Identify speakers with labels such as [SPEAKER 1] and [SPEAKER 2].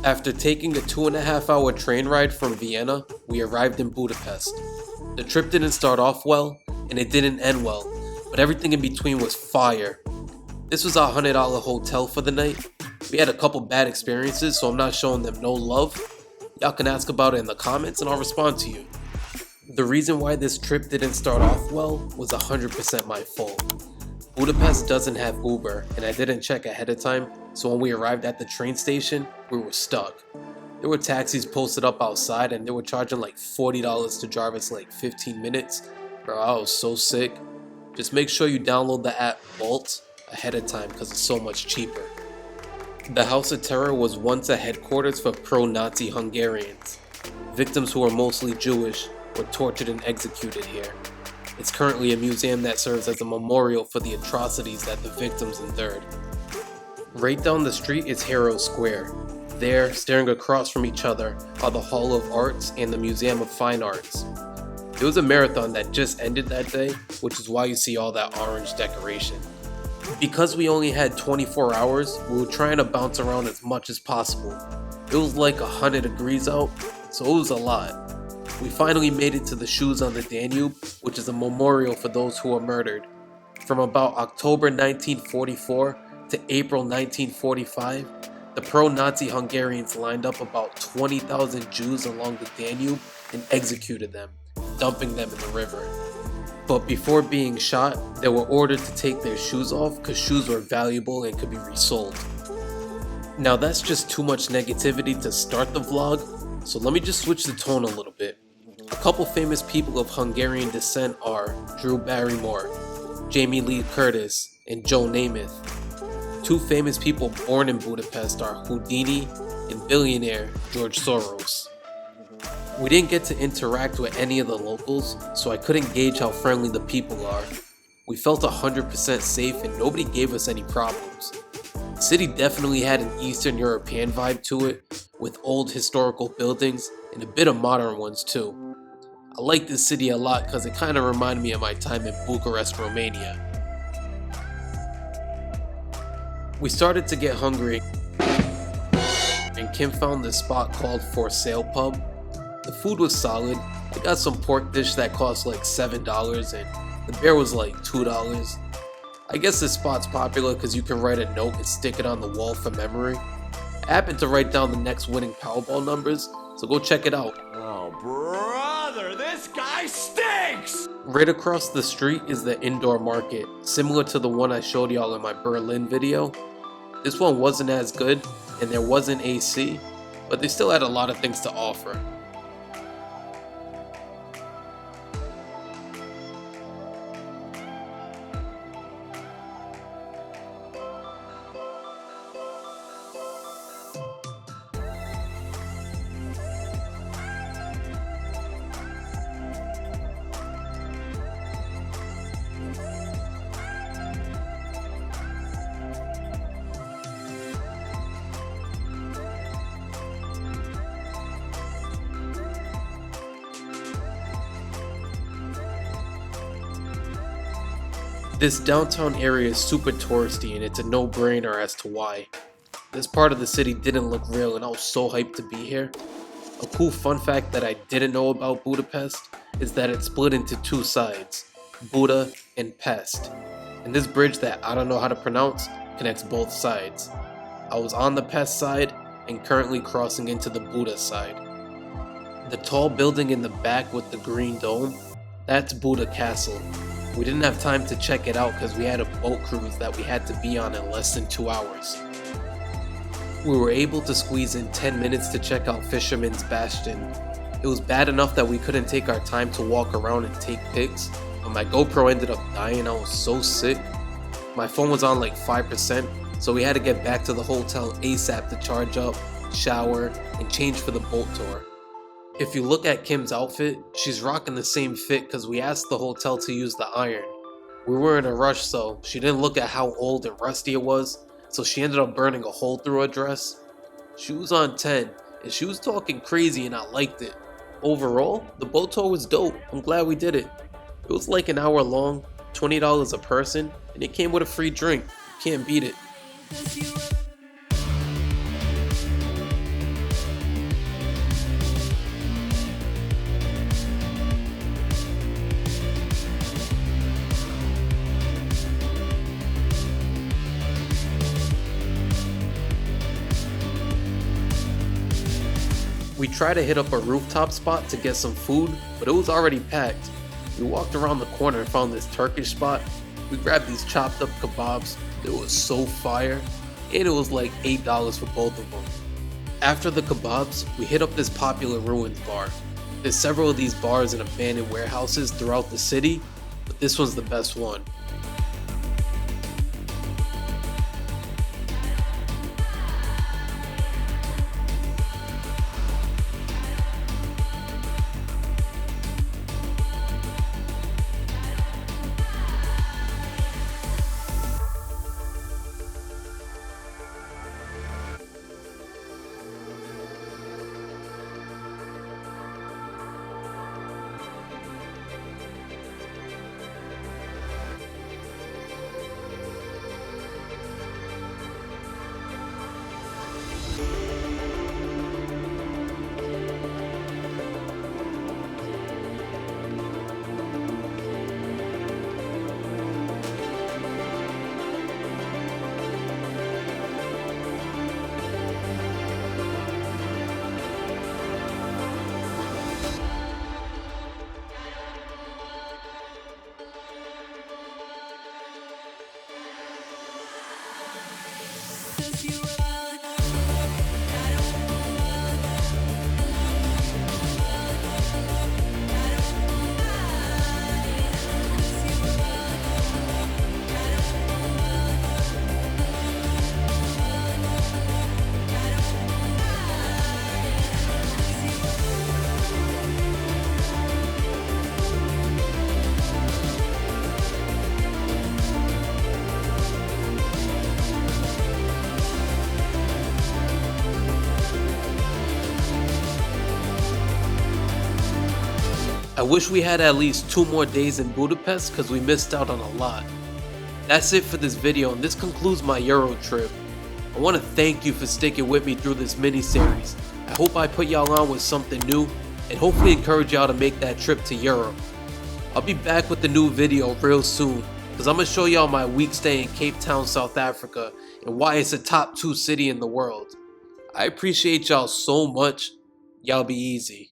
[SPEAKER 1] After taking a 2.5 hour train ride from Vienna, we arrived in Budapest. The trip didn't start off well, and it didn't end well, but everything in between was fire. This was our $100 hotel for the night. We had a couple bad experiences, so I'm not showing them no love. Y'all can ask about it in the comments and I'll respond to you. The reason why this trip didn't start off well was 100% my fault. Budapest doesn't have Uber, and I didn't check ahead of time, so when we arrived at the train station, we were stuck. There were taxis posted up outside and they were charging like $40 to drive us like 15 minutes. Bro, I was so sick. Just make sure you download the app Bolt ahead of time because it's so much cheaper. The House of Terror was once a headquarters for pro-Nazi Hungarians. Victims who were mostly Jewish were tortured and executed here. It's currently a museum that serves as a memorial for the atrocities that the victims endured. Right down the street is Hero Square. There, staring across from each other, are the Hall of Arts and the Museum of Fine Arts. There was a marathon that just ended that day, which is why you see all that orange decoration. Because we only had 24 hours, we were trying to bounce around as much as possible. It was like 100 degrees out, so it was a lot. We finally made it to the Shoes on the Danube, which is a memorial for those who were murdered. From about October 1944 to April 1945, the pro-Nazi Hungarians lined up about 20,000 Jews along the Danube and executed them, dumping them in the river. But before being shot, they were ordered to take their shoes off because shoes were valuable and could be resold. Now that's just too much negativity to start the vlog, so let me just switch the tone a little bit. A couple famous people of Hungarian descent are Drew Barrymore, Jamie Lee Curtis, and Joe Namath. Two famous people born in Budapest are Houdini and billionaire George Soros. We didn't get to interact with any of the locals, so I couldn't gauge how friendly the people are. We felt 100% safe and nobody gave us any problems. The city definitely had an Eastern European vibe to it, with old historical buildings and a bit of modern ones too. I like this city a lot because it kind of reminded me of my time in Bucharest, Romania. We started to get hungry, and Kim found this spot called For Sale Pub. The food was solid. I got some pork dish that cost like $7 and the beer was like $2. I guess this spot's popular because you can write a note and stick it on the wall for memory. I happened to write down the next winning Powerball numbers, so go check it out.
[SPEAKER 2] Oh brother, this guy stinks!
[SPEAKER 1] Right across the street is the indoor market, similar to the one I showed y'all in my Berlin video. This one wasn't as good and there wasn't AC, but they still had a lot of things to offer. This downtown area is super touristy and it's a no-brainer as to why. This part of the city didn't look real and I was so hyped to be here. A cool fun fact that I didn't know about Budapest is that it's split into two sides, Buda and Pest. And this bridge that I don't know how to pronounce connects both sides. I was on the Pest side and currently crossing into the Buda side. The tall building in the back with the green dome, that's Buda Castle. We didn't have time to check it out because we had a boat cruise that we had to be on in less than 2 hours. We were able to squeeze in 10 minutes to check out Fisherman's Bastion. It was bad enough that we couldn't take our time to walk around and take pics, but my GoPro ended up dying. I was so sick. My phone was on like 5%, so we had to get back to the hotel ASAP to charge up, shower, and change for the boat tour. If you look at Kim's outfit, she's rocking the same fit because we asked the hotel to use the iron. We were in a rush, so she didn't look at how old and rusty it was, so she ended up burning a hole through her dress. She was on 10, and she was talking crazy and I liked it. Overall, the boat tour was dope. I'm glad we did it. It was like an hour long, $20 a person, and it came with a free drink. Can't beat it. tried to hit up a rooftop spot to get some food, but it was already packed. We walked around the corner and found this Turkish spot. We grabbed these chopped up kebabs. It was so fire, and it was like $8 for both of them. After the kebabs, we hit up this popular ruins bar. There's several of these bars in abandoned warehouses throughout the city, but this one's the best one. I wish we had at least 2 more days in Budapest because we missed out on a lot. That's it for this video, and this concludes my Euro trip. I want to thank you for sticking with me through this mini-series. I hope I put y'all on with something new, and hopefully encourage y'all to make that trip to Europe. I'll be back with a new video real soon, because I'm going to show y'all my week stay in Cape Town, South Africa, and why it's a top 2 city in the world. I appreciate y'all so much. Y'all be easy.